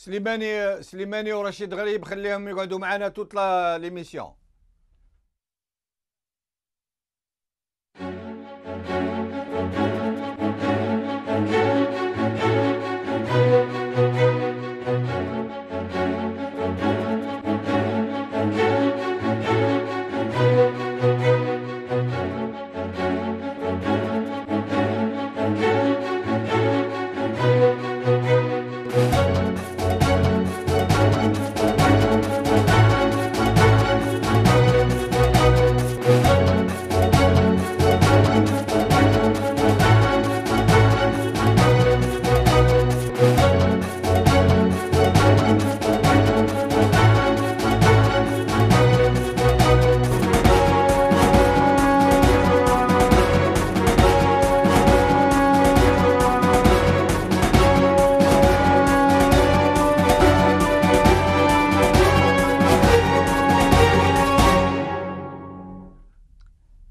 سليماني ورشيد غريب خليهم يقعدوا معنا toute l'émission.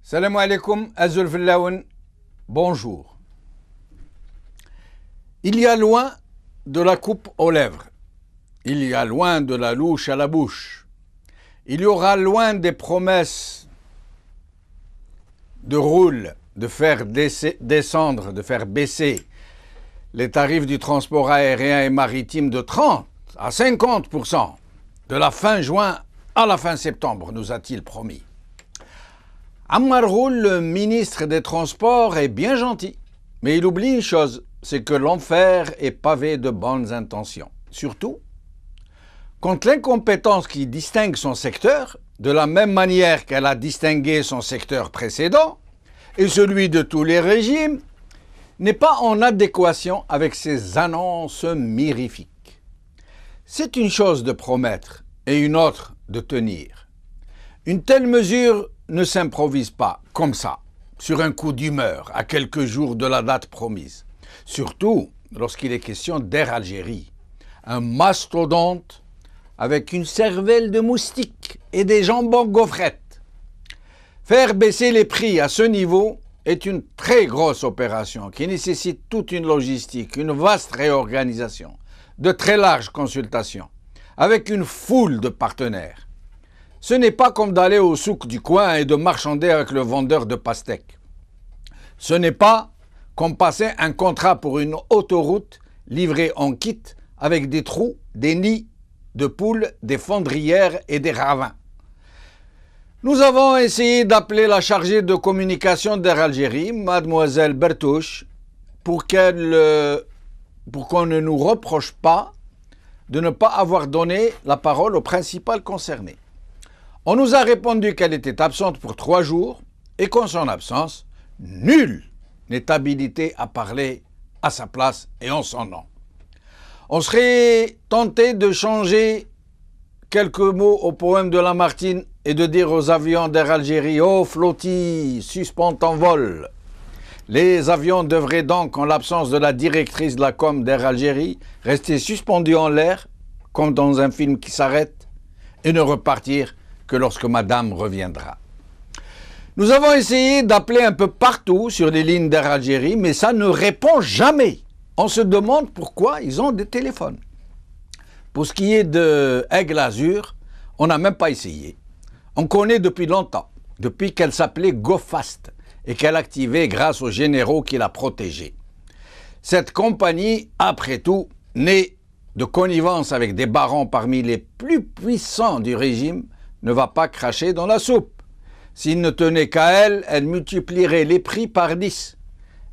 Salam alaikum, Azul Fillaoun, bonjour. Il y a loin de la coupe aux lèvres, il y a loin de la louche à la bouche, il y aura loin des promesses de roule, de faire descendre, de faire baisser les tarifs du transport aérien et maritime de 30 à 50% de la fin juin à la fin septembre, nous a-t-il promis. Ammar Roul, le ministre des Transports, est bien gentil, mais il oublie une chose, c'est que l'enfer est pavé de bonnes intentions. Surtout, quand l'incompétence qui distingue son secteur, de la même manière qu'elle a distingué son secteur précédent, et celui de tous les régimes, n'est pas en adéquation avec ses annonces mirifiques. C'est une chose de promettre et une autre de tenir. Une telle mesure ne s'improvise pas comme ça, sur un coup d'humeur, à quelques jours de la date promise. Surtout lorsqu'il est question d'Air Algérie, un mastodonte avec une cervelle de moustique et des jambons gaufrettes. Faire baisser les prix à ce niveau est une très grosse opération qui nécessite toute une logistique, une vaste réorganisation, de très larges consultations, avec une foule de partenaires. Ce n'est pas comme d'aller au souk du coin et de marchander avec le vendeur de pastèques. Ce n'est pas comme passer un contrat pour une autoroute livrée en kit avec des trous, des nids de poules, des fondrières et des ravins. Nous avons essayé d'appeler la chargée de communication d'Air Algérie, mademoiselle Bertouche, pour qu'on ne nous reproche pas de ne pas avoir donné la parole au principal concerné. On nous a répondu qu'elle était absente pour 3 jours et qu'en son absence, nul n'est habilité à parler à sa place et en son nom. On serait tenté de changer quelques mots au poème de Lamartine et de dire aux avions d'Air Algérie « Oh flottille, suspends ton vol ». Les avions devraient donc, en l'absence de la directrice de la com d'Air Algérie, rester suspendus en l'air, comme dans un film qui s'arrête, et ne repartir que lorsque madame reviendra. Nous avons essayé d'appeler un peu partout sur les lignes d'Air Algérie, mais ça ne répond jamais. On se demande pourquoi ils ont des téléphones. Pour ce qui est de Aigle Azur, on n'a même pas essayé. On connaît depuis longtemps, depuis qu'elle s'appelait GoFast et qu'elle activait grâce aux généraux qui la protégeaient. Cette compagnie, après tout, née de connivence avec des barons parmi les plus puissants du régime, ne va pas cracher dans la soupe. S'il ne tenait qu'à elle, elle multiplierait les prix par 10.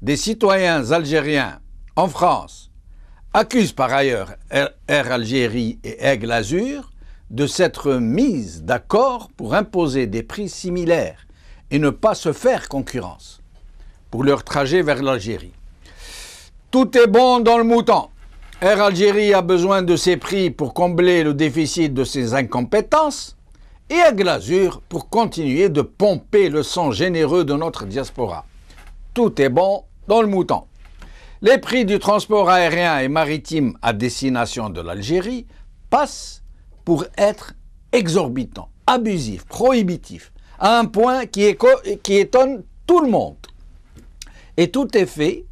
Des citoyens algériens en France accusent par ailleurs Air Algérie et Aigle Azur de s'être mises d'accord pour imposer des prix similaires et ne pas se faire concurrence pour leur trajet vers l'Algérie. Tout est bon dans le mouton. Air Algérie a besoin de ces prix pour combler le déficit de ses incompétences et Aigle Azur pour continuer de pomper le sang généreux de notre diaspora. Tout est bon dans le mouton. Les prix du transport aérien et maritime à destination de l'Algérie passent pour être exorbitants, abusifs, prohibitifs, à un point qui étonne tout le monde. Et tout est fait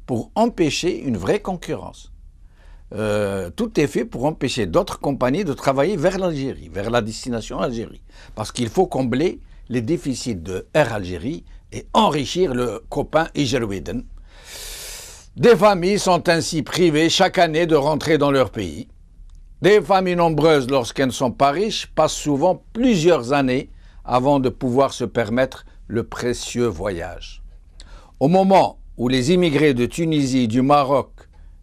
pour empêcher une vraie concurrence. tout est fait pour empêcher d'autres compagnies de travailler vers l'Algérie, vers la destination Algérie. Parce qu'il faut combler les déficits de Air Algérie et enrichir le copain Ijerweden. Des familles sont ainsi privées chaque année de rentrer dans leur pays. Des familles nombreuses, lorsqu'elles ne sont pas riches, passent souvent plusieurs années avant de pouvoir se permettre le précieux voyage. Au moment où les immigrés de Tunisie et du Maroc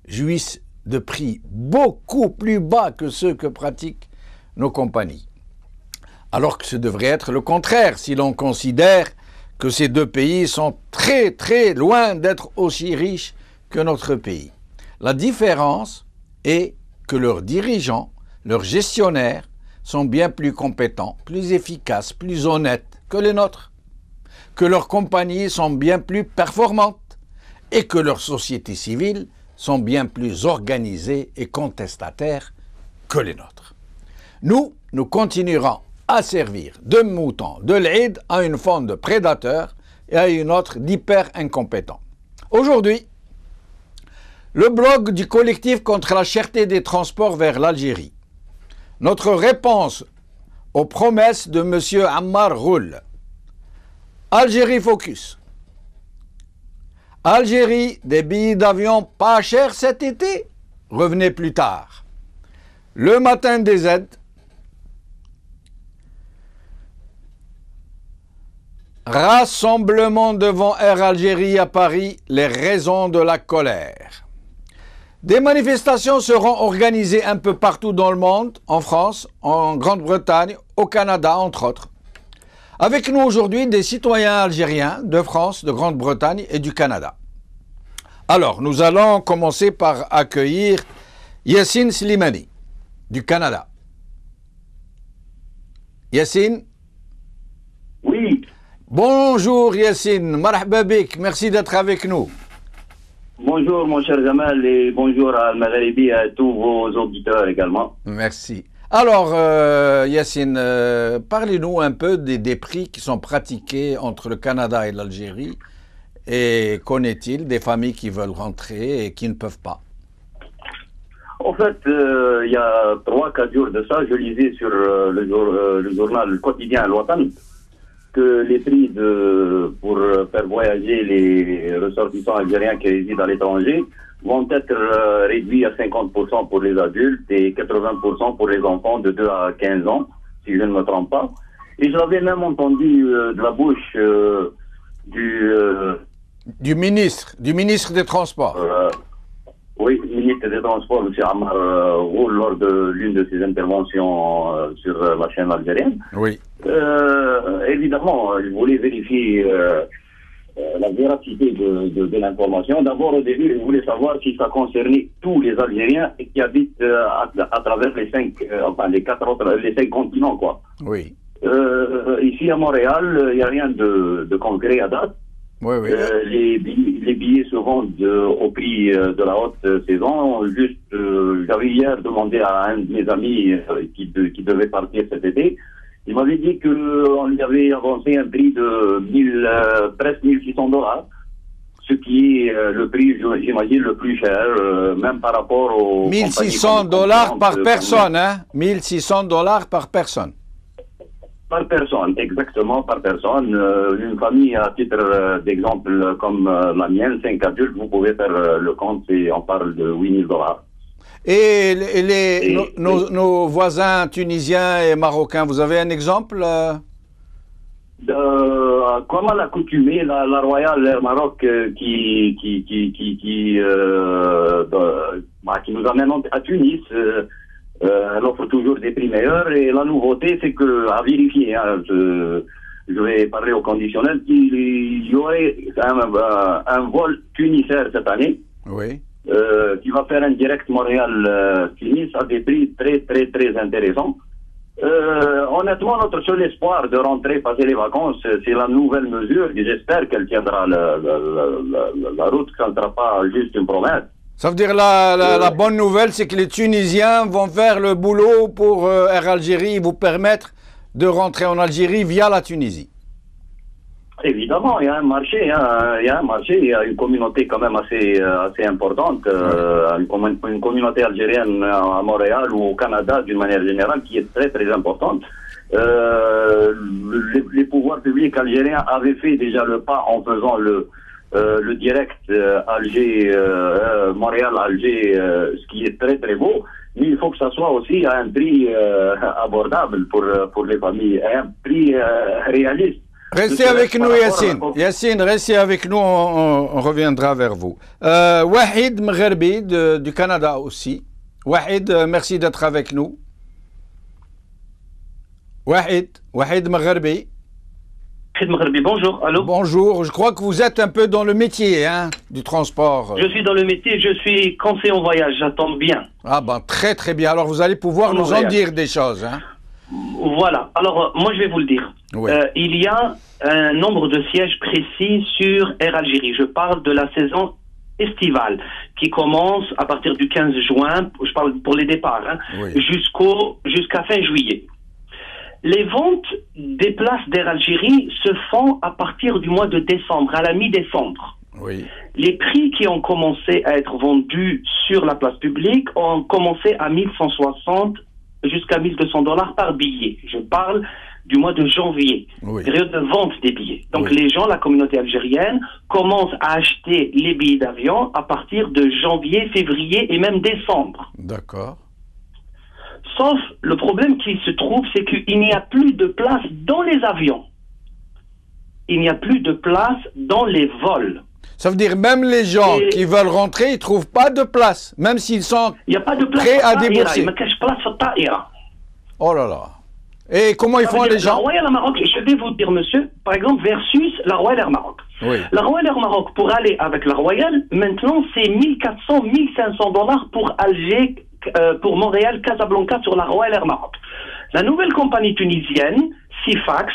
jouissent de prix beaucoup plus bas que ceux que pratiquent nos compagnies. Alors que ce devrait être le contraire si l'on considère que ces deux pays sont très très loin d'être aussi riches que notre pays. La différence est que leurs dirigeants, leurs gestionnaires sont bien plus compétents, plus efficaces, plus honnêtes que les nôtres, que leurs compagnies sont bien plus performantes et que leurs sociétés civiles sont bien plus organisées et contestataires que les nôtres. Nous continuerons à servir de moutons de l'Aïd à une forme de prédateurs et à une autre d'hyper incompétents. Aujourd'hui, le blog du collectif contre la cherté des transports vers l'Algérie. Notre réponse aux promesses de M. Ammar Roul. Algérie Focus. Algérie, des billets d'avion pas chers cet été? Revenez plus tard. Le matin des aides. Rassemblement devant Air Algérie à Paris, les raisons de la colère. Des manifestations seront organisées un peu partout dans le monde, en France, en Grande-Bretagne, au Canada, entre autres. Avec nous aujourd'hui des citoyens algériens de France, de Grande-Bretagne et du Canada. Alors, nous allons commencer par accueillir Yassine Slimani, du Canada. Yassine? Oui. Bonjour Yassine, marhaba bik, merci d'être avec nous. Bonjour mon cher Jamal et bonjour à Al-Maghribi et à tous vos auditeurs également. Merci. Alors Yassine, parlez-nous un peu des prix qui sont pratiqués entre le Canada et l'Algérie et qu'en est-il des familles qui veulent rentrer et qui ne peuvent pas? En fait, il y a 3-4 jours de ça, je lisais sur le journal le quotidien Al-Watan que les prix pour faire voyager les ressortissants algériens qui résident à l'étranger vont être réduits à 50% pour les adultes et 80% pour les enfants de 2 à 15 ans, si je ne me trompe pas. Et j'avais même entendu de la bouche du ministre des Transports. Oui, ministre des Transports, M. Ammar Roul, lors de l'une de ses interventions sur la chaîne algérienne. Oui. Évidemment, je voulais vérifier la véracité de l'information. D'abord, au début, je voulais savoir si ça concernait tous les Algériens qui habitent à travers les 5 continents, quoi. Oui. Ici à Montréal, il n'y a rien de concret à date. Oui, oui. Les billets se vendent au prix de la haute saison. Juste, j'avais hier demandé à un de mes amis qui devait partir cet été. Il m'avait dit qu'on lui avait avancé un prix de presque $1 600, ce qui est le prix, j'imagine, le plus cher, même par rapport aux $1 600 par personne, hein? $1 600 par personne. Par personne, exactement, par personne. Une famille, à titre d'exemple, comme la mienne, 5 adultes, vous pouvez faire le compte et on parle de $8 000. Et nos voisins tunisiens et marocains, vous avez un exemple? Comme à l'accoutumée, la Royal Air Maroc qui nous amène à Tunis, elle offre toujours des prix meilleurs et la nouveauté, c'est que, à vérifier, hein, je vais parler au conditionnel, qu'il y aurait un vol tunisien cette année. Oui. Qui va faire un direct Montréal-Tunis à des prix très très très intéressants. Honnêtement, notre seul espoir de rentrer, passer les vacances, c'est la nouvelle mesure et j'espère qu'elle tiendra la route, qu'elle ne sera pas juste une promesse. Ça veut dire la bonne nouvelle, c'est que les Tunisiens vont faire le boulot pour Air Algérie et vous permettre de rentrer en Algérie via la Tunisie. Évidemment, il y a un marché, hein, il y a un marché, il y a une communauté quand même assez importante, une communauté algérienne à Montréal ou au Canada d'une manière générale qui est très très importante. Les pouvoirs publics algériens avaient fait déjà le pas en faisant le direct Alger, Montréal-Alger, ce qui est très très beau. Mais il faut que ça soit aussi à un prix abordable pour les familles, à un prix réaliste. Restez avec nous, Yassine. Yassine, restez avec nous, on reviendra vers vous. Wahid Mgherbi du Canada aussi. Wahid, merci d'être avec nous. Wahid Mgherbi. Bonjour, allô. Bonjour, je crois que vous êtes un peu dans le métier du transport. Je suis dans le métier, je suis conseiller en voyage, j'attends bien. Ah ben très très bien, alors vous allez pouvoir nous en dire des choses. Voilà, alors moi je vais vous le dire. Oui. Il y a un nombre de sièges précis sur Air Algérie. Je parle de la saison estivale qui commence à partir du 15 juin, je parle pour les départs, oui. jusqu'à fin juillet. Les ventes des places d'Air Algérie se font à partir du mois de décembre, à la mi-décembre. Oui. Les prix qui ont commencé à être vendus sur la place publique ont commencé à 1160 jusqu'à 1200 $ par billet. Je parle du mois de janvier, oui. Période de vente des billets. Donc oui. les gens, la communauté algérienne, commencent à acheter les billets d'avion à partir de janvier, février et même décembre. D'accord. Sauf le problème qui se trouve, c'est qu'il n'y a plus de place dans les avions. Il n'y a plus de place dans les vols. Ça veut dire même les gens qui veulent rentrer, ils ne trouvent pas de place, même s'ils sont prêts à débourser. Oh là là. Et comment ils font les gens? La Royal Air Maroc, je vais vous dire, monsieur, par exemple, versus la Royal Air Maroc. Oui. La Royal Air Maroc, pour aller avec la Royal, maintenant, c'est 1400, 1500 $ pour Alger, pour Montréal, Casablanca sur la Royal Air Maroc. La nouvelle compagnie tunisienne, Sifax,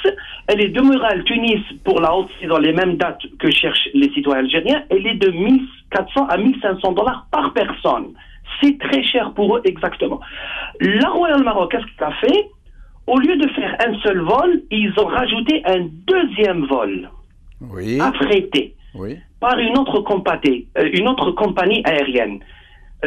elle est demeurée à Tunis pour la haute saison, les mêmes dates que cherchent les citoyens algériens, elle est de 1400 à 1500 $ par personne. C'est très cher pour eux, exactement. La Royal Maroc, qu'est-ce qu'elle a fait? Au lieu de faire un seul vol, ils ont rajouté un deuxième vol, oui. affrété, oui. par une autre compagnie aérienne.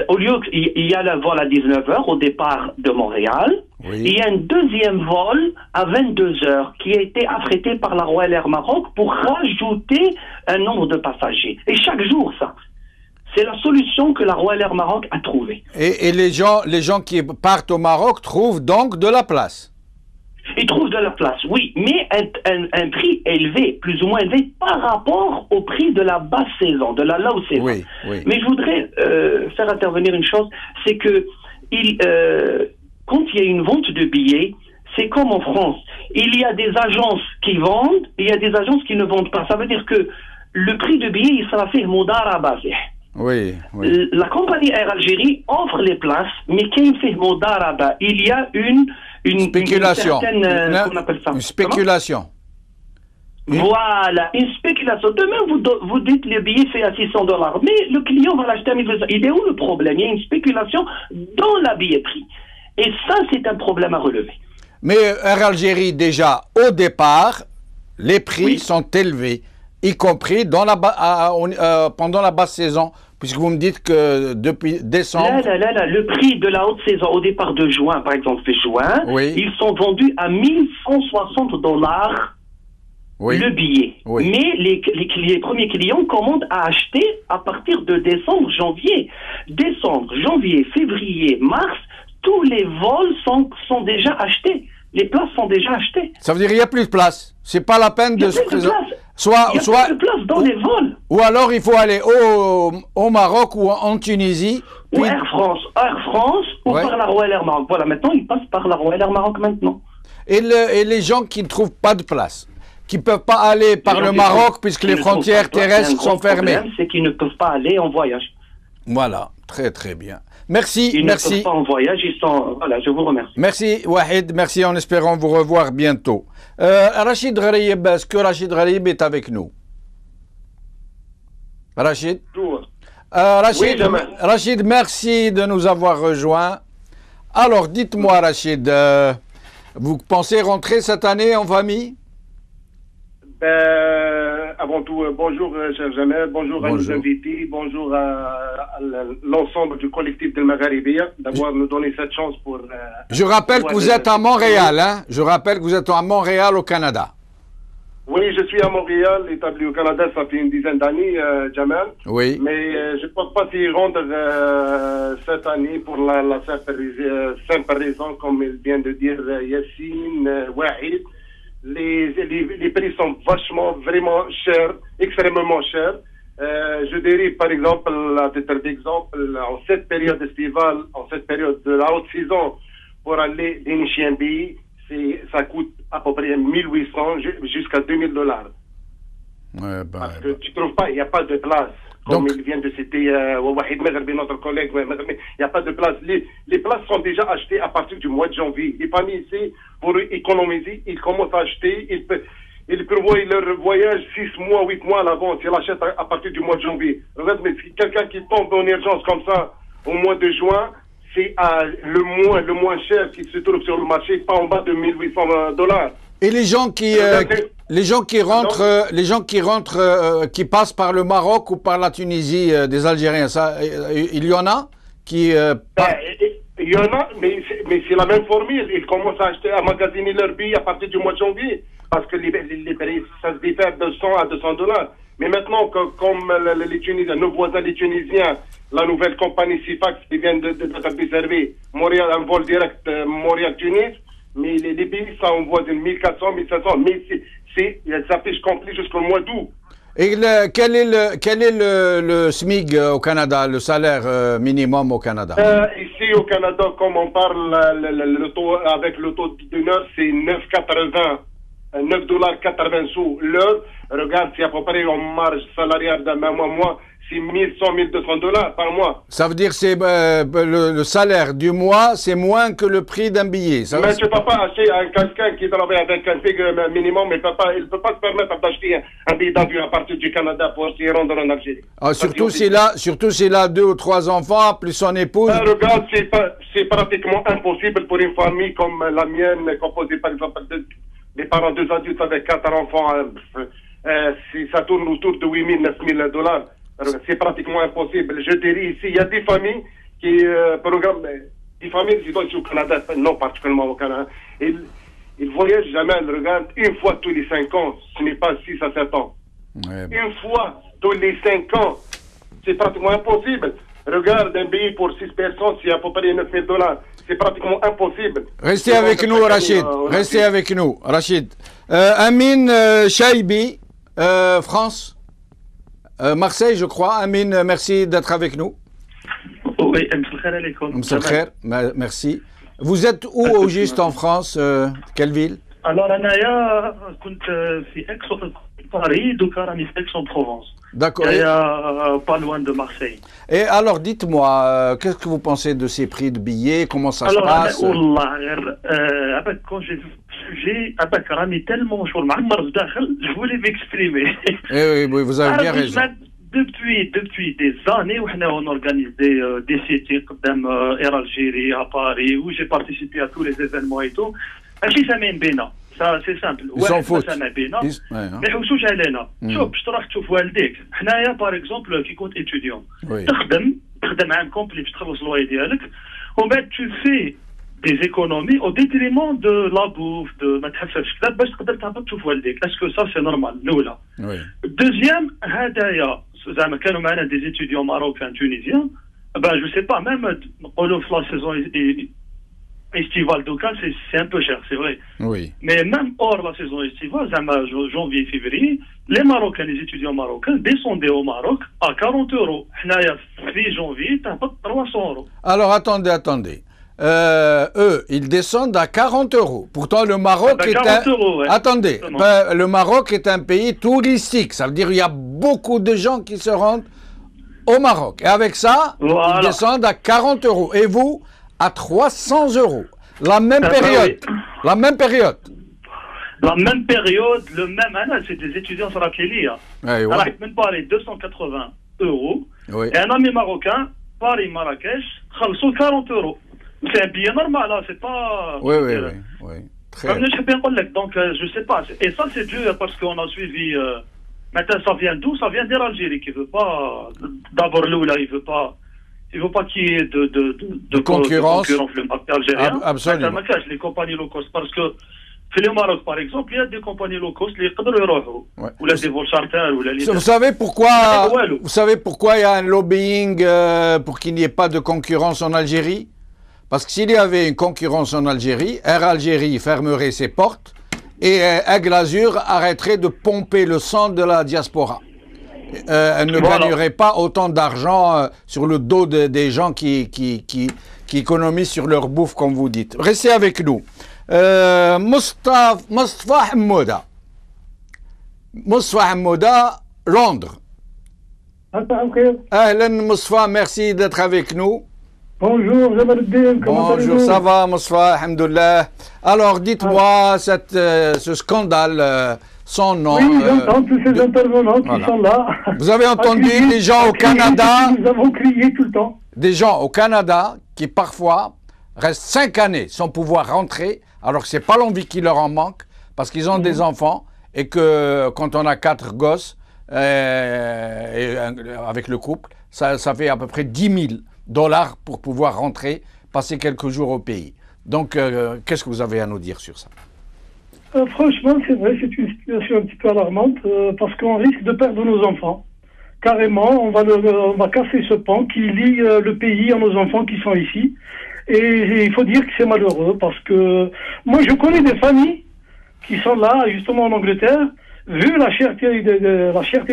Au lieu qu'il y a le vol à 19h au départ de Montréal, oui. il y a un deuxième vol à 22h qui a été affrété par la Royal Air Maroc pour rajouter un nombre de passagers. Et chaque jour, ça. C'est la solution que la Royal Air Maroc a trouvée. Et les gens qui partent au Maroc trouvent donc de la place? Ils trouvent de la place, oui, mais un prix élevé, plus ou moins élevé, par rapport au prix de la basse saison, de la low saison. Oui, oui. Mais je voudrais faire intervenir une chose, c'est que quand il y a une vente de billets, c'est comme en France. Il y a des agences qui vendent, et il y a des agences qui ne vendent pas. Ça veut dire que le prix de billet, il sera fait mudaraba. Oui, oui. La compagnie Air Algérie offre les places, mais quand il fait mudaraba, il y a une spéculation. Comment on appelle ça? Une spéculation. Voilà, une spéculation. Demain, vous dites le billet fait à 600 $, mais le client va l'acheter à 1200. Il est où le problème? Il y a une spéculation dans la billetterie. Et ça, c'est un problème à relever. Mais Air Algérie, déjà, au départ, les prix sont élevés, y compris pendant la basse saison, puisque vous me dites que depuis décembre... Là, le prix de la haute saison au départ de juin, par exemple, juin, oui. ils sont vendus à 1160 $ oui. le billet. Oui. Mais les premiers clients commandent à acheter à partir de décembre, janvier. Décembre, janvier, février, mars, tous les vols sont déjà achetés. Les places sont déjà achetées. Ça veut dire qu'il n'y a plus de place. C'est pas la peine de se présenter. Il n'y a plus de place dans les vols. Ou alors il faut aller au Maroc ou en Tunisie. Ou Air France ou ouais. par la Royal Air Maroc. Voilà, maintenant ils passent par la Royal Air Maroc maintenant. Et les gens qui ne trouvent pas de place, qui ne peuvent pas aller par le Maroc puisque les frontières terrestres sont fermées. Le problème, c'est qu'ils ne peuvent pas aller en voyage. Voilà, très très bien. Merci, ils merci. Ils ne peuvent pas en voyage, voilà, je vous remercie. Merci Wahid, merci en espérant vous revoir bientôt. Rachid Gharib, est-ce que Rachid Gharib est avec nous? Rachid? Rachid, merci de nous avoir rejoints. Alors, dites-moi Rachid, vous pensez rentrer cette année en famille? Avant tout, bonjour, cher Jamel, bonjour à nos invités, bonjour à l'ensemble du collectif de Magharibia d'avoir nous donné cette chance pour... Je rappelle que vous êtes à Montréal, hein? Je rappelle que vous êtes à Montréal, au Canada. Oui, je suis à Montréal, établi au Canada, ça fait une dizaine d'années, Jamel. Oui. Mais je ne pense pas s'y rendre cette année pour la simple raison, comme il vient de dire Yassine, Wahid. Les prix sont vraiment chers, extrêmement chers. Je dirais, par exemple, à titre d'exemple, en cette période estivale, en cette période de la haute saison, pour aller dénicher un billet, ça coûte à peu près 1800 jusqu'à $2000. Parce que tu trouves pas, il n'y a pas de place. Comme il vient de citer Wahid Magharbi, notre collègue, il n'y a pas de place. Les places sont déjà achetées à partir du mois de janvier. Les familles ici, pour économiser, ils commencent à acheter, ils prévoient leur voyage 6 mois, 8 mois à l'avance. Ils achètent à partir du mois de janvier. Regarde, mais si quelqu'un qui tombe en urgence comme ça au mois de juin, c'est le moins cher qui se trouve sur le marché, pas en bas de $1800. Et les gens qui rentrent, qui passent par le Maroc ou par la Tunisie, des Algériens, ça, il y en a qui... il y en a, mais c'est la même formule. Ils commencent à acheter, à magasiner leurs billets à partir du mois de janvier, parce que les prix, ça se diffère de $100 à $200. Mais maintenant, comme les Tunisiens, nos voisins les Tunisiens, la nouvelle compagnie Sifax qui vient d'être desservie, Montréal, un vol direct Montréal-Tunis, mais les billets, ça envoie de 1400, 1500, mais ça fiche complet jusqu'au mois d'août. Et quel est le SMIC au Canada, le salaire minimum au Canada? Ici au Canada, comme on parle, le taux, avec le taux d'une heure, c'est 9,80. $9,80 l'heure. Regarde, c'est à peu près en marge salariale d'un mois, c'est $1,200 par mois. Ça veut dire que c'est le salaire du mois, c'est moins que le prix d'un billet. Mais tu ne peux pas acheter quelqu'un qui travaille avec un figure minimum, il ne peut pas se permettre d'acheter un billet d'avion à partir du Canada pour s'y rendre en Algérie. Ah, surtout s'il a 2 ou 3 enfants, plus son épouse. Regarde, c'est pratiquement impossible pour une famille comme la mienne, composée par exemple des parents, 2 adultes avec 4 enfants. Ça tourne autour de $8,000, $9,000. C'est pratiquement impossible. Je dirais ici, il y a des familles qui programment, des familles qui sont ici au Canada, non particulièrement au Canada. Ils voyagent jamais, ils regardent une fois tous les 5 ans, ce n'est pas 6 à 7 ans. Ouais. Une fois tous les 5 ans, c'est pratiquement impossible. Regarde un billet pour 6 personnes, c'est à peu près $9,000. C'est pratiquement impossible. Restez avec nous, Rachid. Restez avec nous, Rachid. Amine Chaibi, France. Marseille, je crois. Amine, merci d'être avec nous. Oui, merci. Vous êtes où au juste en France? Quelle ville? Alors, Anaya, je suis Paris, donc je suis Aix-en-Provence. D'accord. Pas loin de Marseille. Et alors, dites-moi, qu'est-ce que vous pensez de ces prix de billets? Comment ça se passe? Quand j'ai vu le sujet, Rami tellement chaud, je voulais m'exprimer. Oui, vous avez bien raison. Depuis des années, on organise des sites comme Air Algérie à Paris, où j'ai participé à tous les événements et tout. Ça, c'est simple. Ils s'en foutent. Mais où j'allais شوف باش تروح تشوف والديك حنايا باغ اكزومبل كي كنت étudiant تخدم عام كومبلي باش تخلص الواي ديالك ومن بعد tu fais des économies au détriment de la bouffe de ما تحففش كذا باش تقدر تهبط تشوف والديك اسكو ça c'est normal الاولى deuxième هدايا زعما كانوا معنا des étudiants marocains tunisiens je sais pas même نقولوا في la saison estivale d'Oka, c'est un peu cher, c'est vrai. Oui. Mais même hors la saison estivale, janvier, février, les Marocains, les étudiants marocains descendaient au Maroc à 40 €. Fin janvier, tu as pas 300 €. Alors, attendez. Eux, ils descendent à 40 €. Pourtant, le Maroc est 40 €, ouais. Attendez, le Maroc est un pays touristique. Ça veut dire qu'il y a beaucoup de gens qui se rendent au Maroc. Et avec ça, ils descendent à 40 €. Et vous, à 300 €. La même période. La même période. La même période, le même année, c'est des étudiants sur la Kélia. Alors, même pas les 280 €. Oui. Et un ami marocain, Paris-Marrakech, 40 €. C'est un billet normal, là, c'est pas... Oui. Donc, je ne sais pas. Et ça, c'est dû parce qu'on a suivi. Maintenant, ça vient d'où? Ça vient d'Algérie qui ne veut pas. D'abord, là, il ne veut pas. Il ne veut pas qu'il y ait de concurrence. Le marché algérien. Absolument. Les compagnies low cost. Parce que, le Maroc, par exemple, il y a des compagnies low cost, les ou des vols charters. Vous savez pourquoi il y a un lobbying pour qu'il n'y ait pas de concurrence en Algérie? Parce que s'il y avait une concurrence en Algérie, Air Algérie fermerait ses portes et Aigle Azur arrêterait de pomper le sang de la diaspora. Elle ne gagnerait pas autant d'argent sur le dos des gens qui économisent sur leur bouffe, comme vous dites. Restez avec nous. Mostafa Hamouda. Mostafa Hamouda, Londres. Ahlan Mostafa, merci d'être avec nous. Bonjour, bonjour, ça va, Mostafa, alhamdoulilah. Alors, dites-moi, ce scandale sans nom. Oui, j'entends tous ces intervenants qui sont là. Vous avez entendu des gens au Canada. Nous avons crié tout le temps. Des gens au Canada qui, parfois, restent 5 années sans pouvoir rentrer, alors que ce n'est pas l'envie qui leur en manque, parce qu'ils ont des enfants, et que quand on a 4 gosses, avec le couple, ça fait à peu près $10 000 pour pouvoir rentrer, passer quelques jours au pays. Donc, qu'est-ce que vous avez à nous dire sur ça? Franchement, c'est vrai, c'est une situation un petit peu alarmante, parce qu'on risque de perdre nos enfants. Carrément, on va casser ce pont qui lie le pays à nos enfants qui sont ici. Et il faut dire que c'est malheureux, parce que moi, je connais des familles qui sont là, justement en Angleterre. Vu la cherté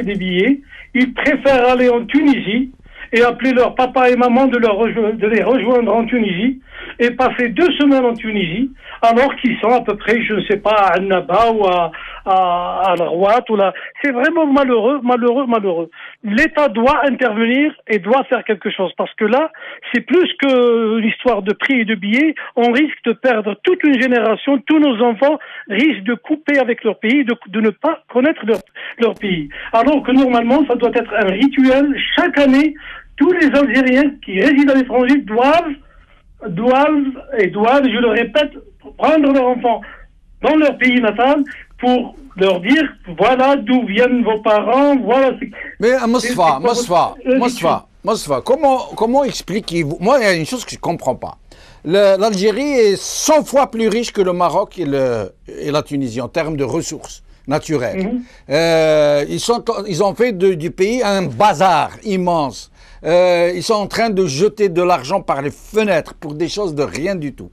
des billets, ils préfèrent aller en Tunisie et appeler leur papa et maman de les rejoindre en Tunisie et passer 2 semaines en Tunisie, alors qu'ils sont à peu près, je ne sais pas, à Annaba ou à la Rouat ou là. C'est vraiment malheureux. L'État doit intervenir et doit faire quelque chose, parce que là, c'est plus que l'histoire de prix et de billets. On risque de perdre toute une génération. Tous nos enfants risquent de couper avec leur pays, de ne pas connaître leur pays. Alors que normalement, ça doit être un rituel. Chaque année, tous les Algériens qui résident à l'étranger doivent, je le répète, prendre leurs enfants dans leur pays natal pour leur dire, voilà d'où viennent vos parents, voilà... Mais Mostafa, comment expliquez-vous? Moi, il y a une chose que je ne comprends pas. L'Algérie est 100 fois plus riche que le Maroc et la Tunisie en termes de ressources naturelles. Ils ont fait du pays un bazar immense. Ils sont en train de jeter de l'argent par les fenêtres pour des choses de rien du tout.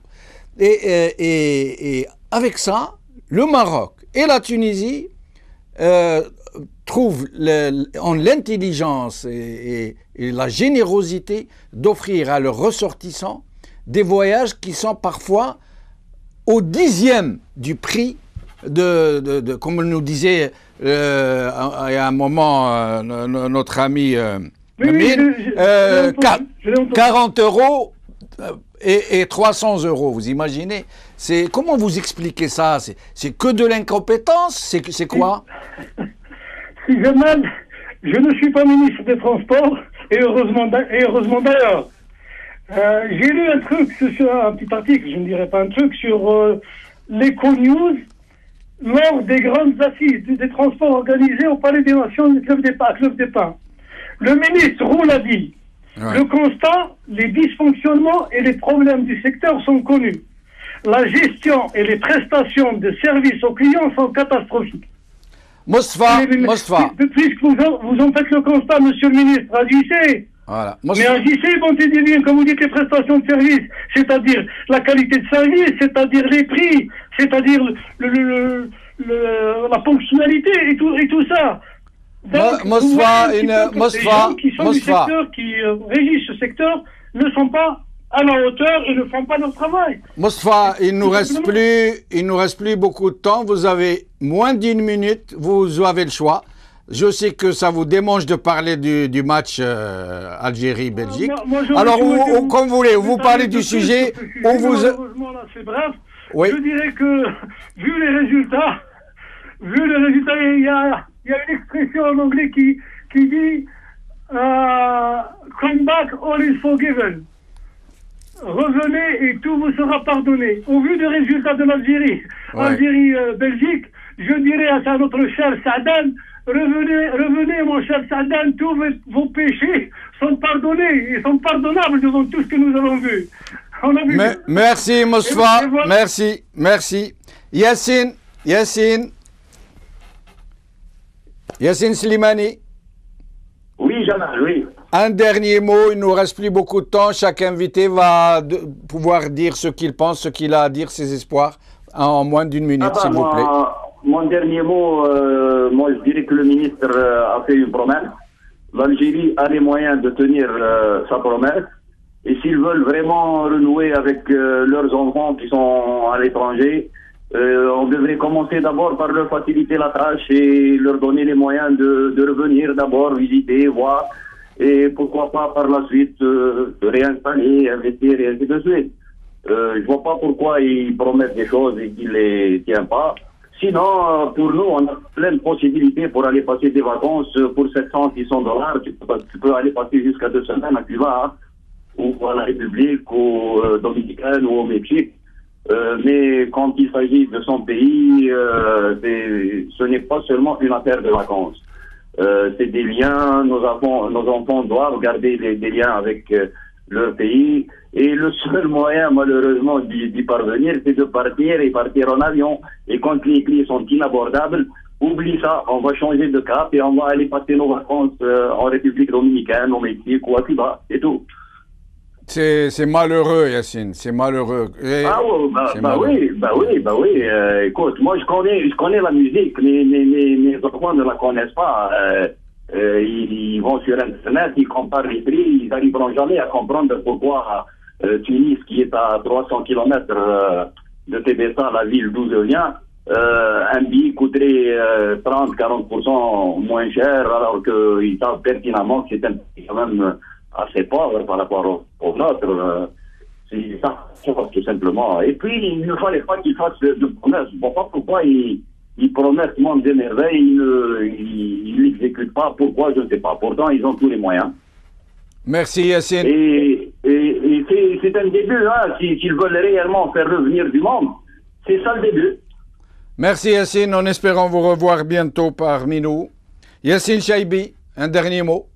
Et avec ça, le Maroc et la Tunisie trouvent l'intelligence et la générosité d'offrir à leurs ressortissants des voyages qui sont parfois au 10e du prix comme nous disait il y a un moment notre ami 40 € et 300 €, vous imaginez? Comment vous expliquez ça? C'est que de l'incompétence? C'est quoi? Si Jamal, je ne suis pas ministre des Transports, et heureusement d'ailleurs. J'ai lu un truc sur un petit article, je ne dirais pas un truc, sur l'Eco-News lors des grandes assises des transports organisés au Palais des Nations du Club des Pins. Le ministre Roux a dit, le constat, les dysfonctionnements et les problèmes du secteur sont connus. La gestion et les prestations de services aux clients sont catastrophiques. Mostafa. Puisque vous en faites le constat, monsieur le ministre, agissez. Voilà. Mais agissez, bon, c'est bien, comme vous dites, les prestations de services, c'est-à-dire la qualité de service, c'est-à-dire les prix, c'est-à-dire la fonctionnalité et tout ça. Donc, Mostafa, les gens qui sont du secteur, qui régissent ce secteur, ne sont pas à la hauteur et ne font pas leur travail. Mostafa, il nous reste plus beaucoup de temps. Vous avez moins d'1 minute. Vous avez le choix. Je sais que ça vous démange de parler du match Algérie-Belgique. Alors, comme vous voulez, vous parlez du sujet. Malheureusement, là, c'est bref. Oui. Je dirais que, vu les résultats, il y a une expression en anglais qui dit come back, all is forgiven. Revenez et tout vous sera pardonné. Au vu des résultats de l'Algérie, Algérie-Belgique, je dirais à notre cher Sadan, revenez mon cher Sadan, tous vos péchés sont pardonnés, ils sont pardonnables devant tout ce que nous avons vu. Merci Moustapha, merci. Yassine Slimani. Oui, Jamal, oui. Un dernier mot, il ne nous reste plus beaucoup de temps. Chaque invité va pouvoir dire ce qu'il pense, ce qu'il a à dire, ses espoirs, en moins d'une minute, s'il vous plaît. Mon dernier mot, moi je dirais que le ministre a fait une promesse. L'Algérie a les moyens de tenir sa promesse. Et s'ils veulent vraiment renouer avec leurs enfants qui sont à l'étranger, on devrait commencer d'abord par leur faciliter la tâche et leur donner les moyens de revenir d'abord, visiter, voir, et pourquoi pas par la suite se réinstaller, investir et ainsi de suite. Je vois pas pourquoi ils promettent des choses et qu'ils les tiennent pas. Sinon, pour nous, on a plein de possibilités pour aller passer des vacances pour 700-600 $. Tu peux aller passer jusqu'à 2 semaines à Cuba, hein, ou à la République, ou Dominicaine, ou au Mexique. Mais quand il s'agit de son pays, ce n'est pas seulement une affaire de vacances. C'est des liens, nos enfants doivent garder des liens avec leur pays. Et le seul moyen, malheureusement, d'y parvenir, c'est de partir et partir en avion. Et quand les prix sont inabordables, oublie ça, on va changer de cap et on va aller passer nos vacances en République dominicaine, au Mexique ou à Cuba, c'est tout. C'est malheureux, Yassine, c'est malheureux. Oui. Écoute, moi je connais la musique, mes enfants ne la connaissent pas. Ils vont sur Internet, ils comparent les prix, ils n'arriveront jamais à comprendre pourquoi Tunis, qui est à 300 km de Tébessa, la ville d'où je viens, un billet coûterait 30-40% moins cher, alors qu'ils savent pertinemment que c'est un pays quand même assez pauvre par rapport au nôtre. C'est ça, tout simplement. Et puis, il ne fallait pas qu'ils fassent de promesses. Je ne vois pas pourquoi ils promettent monde des merveilles, ils ne l'exécutent pas. Pourquoi, je ne sais pas. Pourtant, ils ont tous les moyens. Merci, Yassine. Et c'est un début, hein, s'ils veulent réellement faire revenir du monde. C'est ça le début. Merci, Yassine, en espérant vous revoir bientôt parmi nous. Yassine Chaibi, un dernier mot.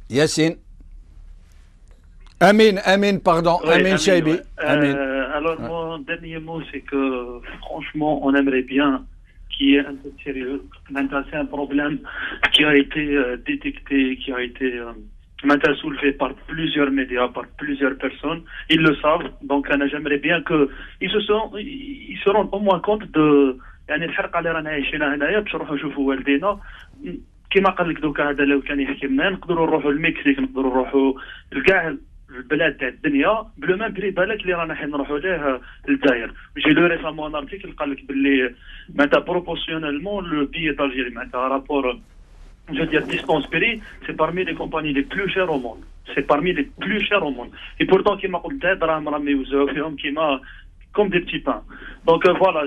Yassine. Amin, pardon. Oui, Amin Chaibi. Alors, mon dernier mot, c'est que, franchement, on aimerait bien qu'il y ait un peu de sérieux. Maintenant, c'est un problème qui a été détecté, qui a été maintenant soulevé par plusieurs médias, par plusieurs personnes. Ils le savent. Donc, j'aimerais bien qu'ils se rendent au moins compte de يعني الحرقه اللي رانا عايشينها هنايا باش نروحوا نشوفوا والدينا. كما قال لك دوكا هذا لو كان يحكي لنا نقدروا نروحوا للمكسيك، نقدروا نروحوا لكاع البلاد تاع الدنيا بلو ميم بري بالك اللي رانا حين نروحوا ليه للجزائر. جي لو ريسامون ارتيكل قال لك باللي معناتها بروبورسيونيلمون لو بيي دالجيري معناتها رابور je veux dire distance prix, c'est parmi les compagnies les plus chères au monde. C'est parmi les plus chères au monde. Et pourtant كما قلت دراهم راهم يوزعوا فيهم كيما comme des petits pains. Donc voilà,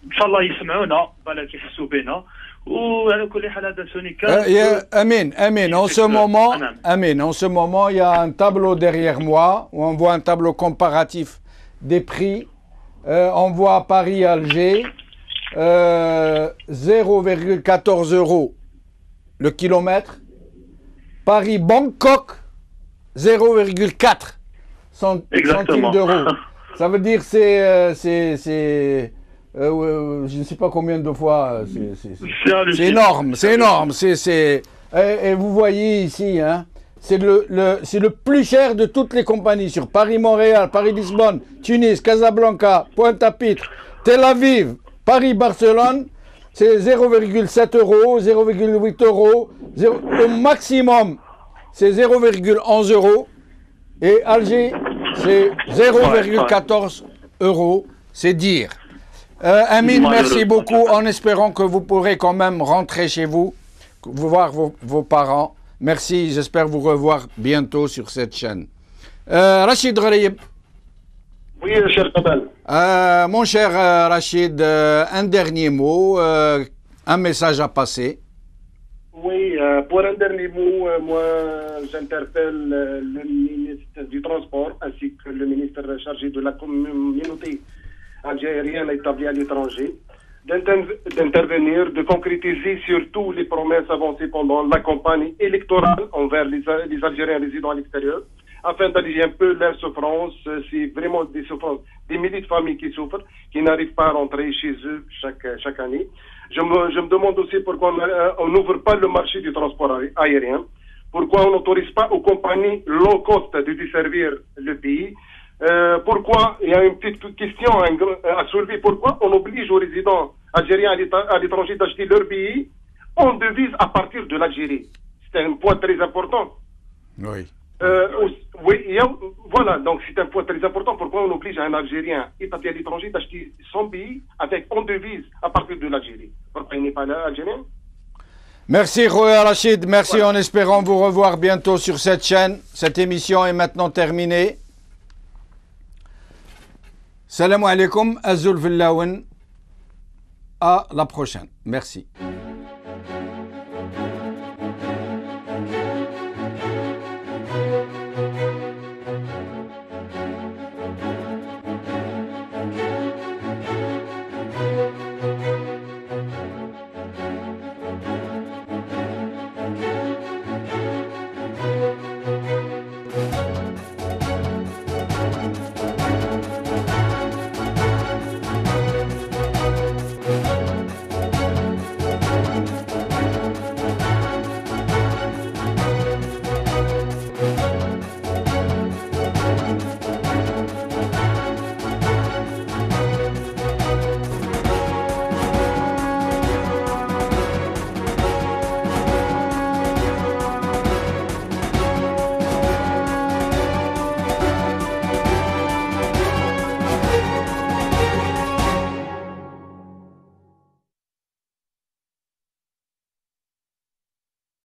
ان شاء الله يسمعونا بالك يحسوا بنا. وعلى كل حال هذا سوني كان Amin, en ce moment, il y a un tableau derrière moi où on voit un tableau comparatif des prix. On voit Paris-Alger, 0,14 € le kilomètre. Paris-Bangkok, 0,4 centimes d'euros. Ça veut dire je ne sais pas combien de fois, c'est énorme, c'est énorme. Et vous voyez ici, hein, c'est le plus cher de toutes les compagnies sur Paris-Montréal, Paris-Lisbonne, Tunis, Casablanca, Pointe-à-Pitre, Tel Aviv, Paris-Barcelone, c'est 0,7 €, 0,8 €, au maximum, c'est 0,11 € et Alger, c'est 0,14 €, c'est dire. Amin, merci beaucoup, en espérant que vous pourrez quand même rentrer chez vous, voir vos parents. Merci, j'espère vous revoir bientôt sur cette chaîne. Rachid Gharib. Oui, cher Tabal. Mon cher Rachid, un dernier mot, un message à passer. Oui, pour un dernier mot, moi j'interpelle le ministre du Transport ainsi que le ministre chargé de la communauté algérienne établie à l'étranger, d'intervenir, de concrétiser surtout les promesses avancées pendant la campagne électorale envers les Algériens résidant à l'extérieur, afin d'alléger un peu leurs souffrances. C'est vraiment des souffrances, des milliers de familles qui souffrent, qui n'arrivent pas à rentrer chez eux chaque année. Je me demande aussi pourquoi on n'ouvre pas le marché du transport aérien, pourquoi on n'autorise pas aux compagnies low cost de desservir le pays. Pourquoi, il y a une petite question à soulever, pourquoi on oblige aux résidents algériens à l'étranger d'acheter leur billet en devise à partir de l'Algérie? C'est un point très important. Oui. Oui, voilà, donc c'est un point très important. Pourquoi on oblige un Algérien établi à l'étranger d'acheter son billet en devise à partir de l'Algérie? Pourquoi il n'est pas là, Algérien? Merci Roya Rachid, merci, voilà. En espérant vous revoir bientôt sur cette chaîne. Cette émission est maintenant terminée. Salam alaikum, Azul Villaouen. À la prochaine. Merci.